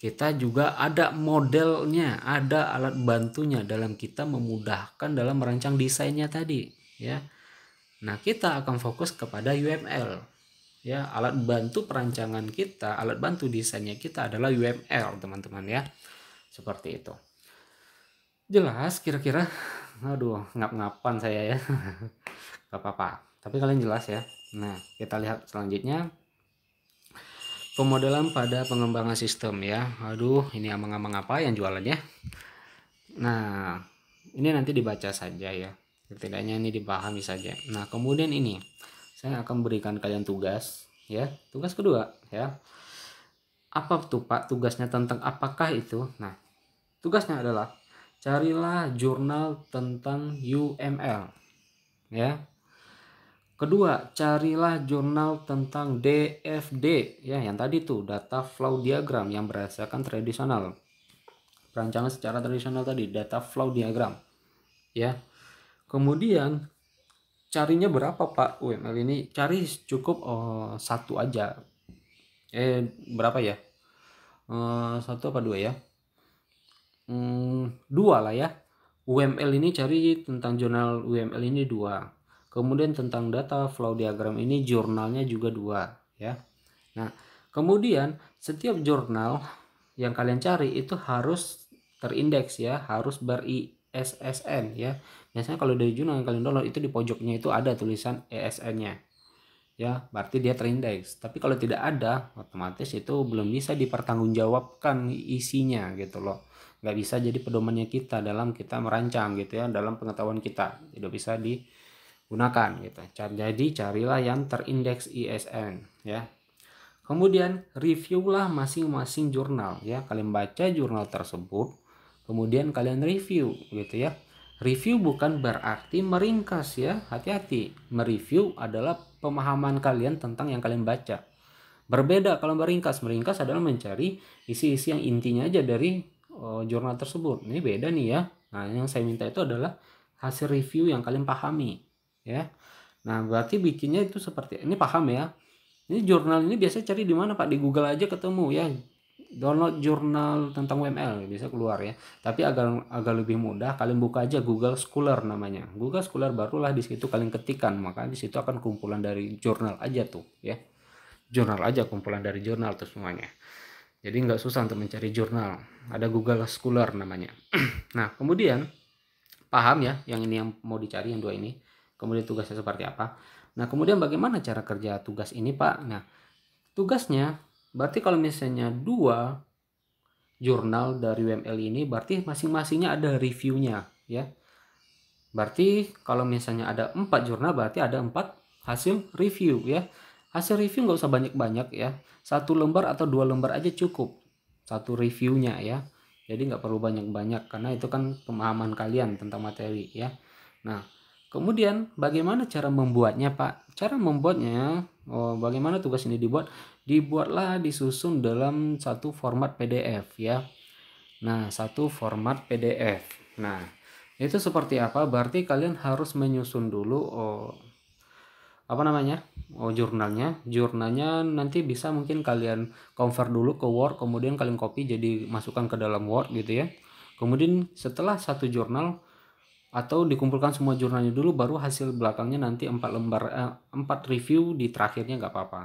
kita juga ada modelnya, ada alat bantunya dalam kita memudahkan dalam merancang desainnya tadi ya. Nah, kita akan fokus kepada UML. Ya, alat bantu perancangan kita, alat bantu desainnya kita adalah UML, teman-teman ya. Seperti itu. Jelas kira-kira? Aduh, ngap-ngapan saya ya. Gak apa-apa. Tapi kalian jelas ya. Nah, kita lihat selanjutnya. Pemodelan pada pengembangan sistem ya. Aduh, ini amang-amang apa yang jualannya? Nah, ini nanti dibaca saja ya. Setidaknya ini dipahami saja. Nah, kemudian ini saya akan berikan kalian tugas ya. Tugas kedua ya. Apa tuh Pak tugasnya, tentang apakah itu? Nah, tugasnya adalah carilah jurnal tentang UML ya. Kedua, carilah jurnal tentang DFD ya, yang tadi tuh data flow diagram yang berdasarkan tradisional. Perancangan secara tradisional tadi, data flow diagram ya. Kemudian carinya berapa Pak UML ini? Cari cukup satu aja. Berapa ya? Satu apa dua ya? Dua lah ya. UML ini cari tentang jurnal UML ini 2. Kemudian tentang data flow diagram ini jurnalnya juga 2 ya. Nah, kemudian setiap jurnal yang kalian cari itu harus terindeks ya, harus ber-ISSN ya. Biasanya kalau dari jurnal yang kalian download itu di pojoknya itu ada tulisan ESN-nya. Ya, berarti dia terindeks. Tapi kalau tidak ada, otomatis itu belum bisa dipertanggungjawabkan isinya gitu loh. Nggak bisa jadi pedomannya kita dalam kita merancang gitu ya, dalam pengetahuan kita. Tidak bisa digunakan gitu. Jadi carilah yang terindeks ISN ya. Kemudian reviewlah masing-masing jurnal ya. Kalian baca jurnal tersebut, kemudian kalian review gitu ya. Review bukan berarti meringkas ya, hati-hati. Mereview adalah pemahaman kalian tentang yang kalian baca. Berbeda kalau meringkas. Meringkas adalah mencari isi-isi yang intinya aja dari jurnal tersebut. Ini beda nih ya. Nah, yang saya minta itu adalah hasil review yang kalian pahami, ya. Nah, berarti bikinnya itu seperti ini, paham ya? Ini jurnal ini biasanya cari di mana, Pak? Di Google aja ketemu ya. Download jurnal tentang WML bisa keluar ya. Tapi agak lebih mudah, kalian buka aja Google Scholar namanya. Google Scholar, barulah di situ kalian ketikkan, maka di situ akan kumpulan dari jurnal aja tuh ya. Jurnal aja, kumpulan dari jurnal tuh semuanya. Jadi nggak susah untuk mencari jurnal. Ada Google Scholar namanya. Nah, kemudian paham ya yang ini yang mau dicari, yang dua ini. Kemudian tugasnya seperti apa. Nah, kemudian bagaimana cara kerja tugas ini, Pak? Nah, tugasnya berarti kalau misalnya dua jurnal dari WML ini, berarti masing-masingnya ada reviewnya ya. Berarti kalau misalnya ada 4 jurnal, berarti ada 4 hasil review ya. Hasil review nggak usah banyak-banyak ya. 1 lembar atau 2 lembar aja cukup. Satu reviewnya ya. Jadi nggak perlu banyak-banyak karena itu kan pemahaman kalian tentang materi ya. Nah, kemudian bagaimana cara membuatnya, Pak? Cara membuatnya, bagaimana tugas ini dibuat? Dibuatlah, disusun dalam satu format PDF ya. Nah, satu format PDF. Nah, itu seperti apa? Berarti kalian harus menyusun dulu apa namanya? Jurnalnya. Jurnalnya nanti bisa mungkin kalian convert dulu ke Word, kemudian kalian copy jadi masukkan ke dalam Word gitu ya. Kemudian setelah satu jurnal atau dikumpulkan semua jurnalnya dulu, baru hasil belakangnya nanti 4 lembar 4 review di terakhirnya nggak apa-apa.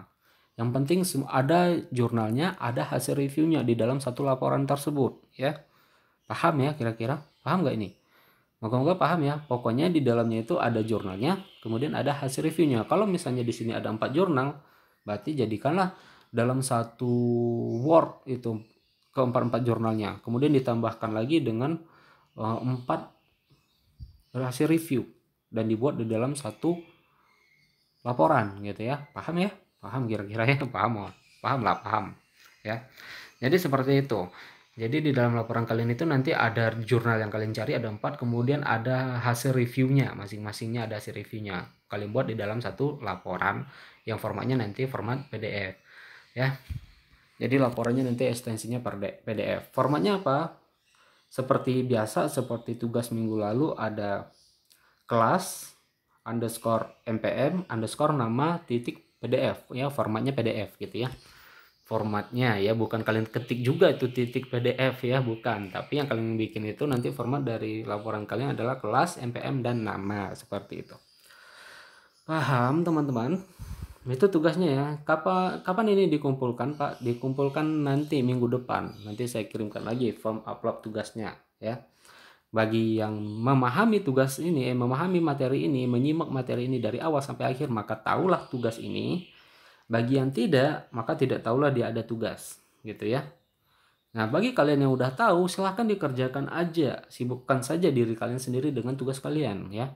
Yang penting ada jurnalnya, ada hasil reviewnya di dalam satu laporan tersebut ya. Paham ya kira-kira? Paham nggak ini? Moga-moga paham ya. Pokoknya di dalamnya itu ada jurnalnya, kemudian ada hasil reviewnya. Kalau misalnya di sini ada 4 jurnal, berarti jadikanlah dalam satu Word itu keempat-empat jurnalnya. Kemudian ditambahkan lagi dengan 4 hasil review dan dibuat di dalam satu laporan gitu ya. Paham ya? Paham kira-kira ya? Paham lah, paham ya. Jadi seperti itu. Jadi di dalam laporan kalian itu nanti ada jurnal yang kalian cari, ada 4, kemudian ada hasil reviewnya, masing-masingnya ada hasil reviewnya. Kalian buat di dalam satu laporan yang formatnya nanti format PDF ya. Jadi laporannya nanti ekstensinya PDF. Formatnya apa? Seperti biasa, seperti tugas minggu lalu, ada kelas underscore mpm underscore nama titik PDF ya, formatnya PDF gitu ya. Formatnya ya, bukan kalian ketik juga itu titik PDF ya, bukan, tapi yang kalian bikin itu nanti format dari laporan kalian adalah kelas, mpm, dan nama, seperti itu. Paham teman-teman? Itu tugasnya ya. Kapan ini dikumpulkan, Pak? Dikumpulkan nanti minggu depan. Nanti saya kirimkan lagi form upload tugasnya ya. Bagi yang memahami tugas ini, memahami materi ini, menyimak materi ini dari awal sampai akhir, maka tahulah tugas ini. Bagi yang tidak, maka tidak tahulah dia ada tugas, gitu ya. Nah, bagi kalian yang udah tahu, silahkan dikerjakan aja, sibukkan saja diri kalian sendiri dengan tugas kalian, ya.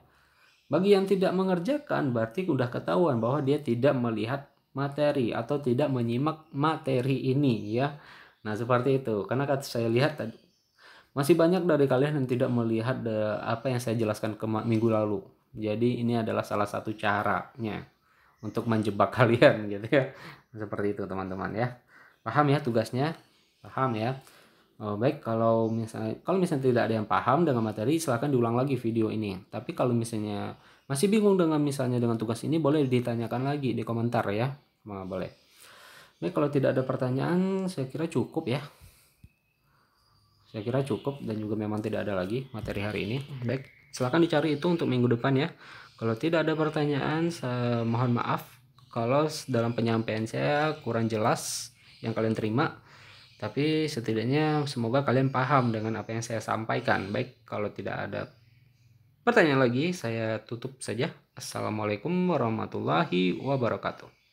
Bagi yang tidak mengerjakan, berarti udah ketahuan bahwa dia tidak melihat materi atau tidak menyimak materi ini, ya. Nah, seperti itu. Karena saya lihat masih banyak dari kalian yang tidak melihat apa yang saya jelaskan minggu lalu. Jadi ini adalah salah satu caranya untuk menjebak kalian gitu ya. Seperti itu teman-teman ya. Paham ya tugasnya? Paham ya? Baik, kalau misalnya tidak ada yang paham dengan materi, silahkan diulang lagi video ini. Tapi kalau misalnya masih bingung dengan misalnya dengan tugas ini, boleh ditanyakan lagi di komentar ya. Boleh. Baik, kalau tidak ada pertanyaan, saya kira cukup ya. Saya kira cukup dan juga memang tidak ada lagi materi hari ini. Baik, silahkan dicari itu untuk minggu depan ya. Kalau tidak ada pertanyaan, saya mohon maaf kalau dalam penyampaian saya kurang jelas yang kalian terima. Tapi setidaknya semoga kalian paham dengan apa yang saya sampaikan. Baik, kalau tidak ada pertanyaan lagi, saya tutup saja. Assalamualaikum warahmatullahi wabarakatuh.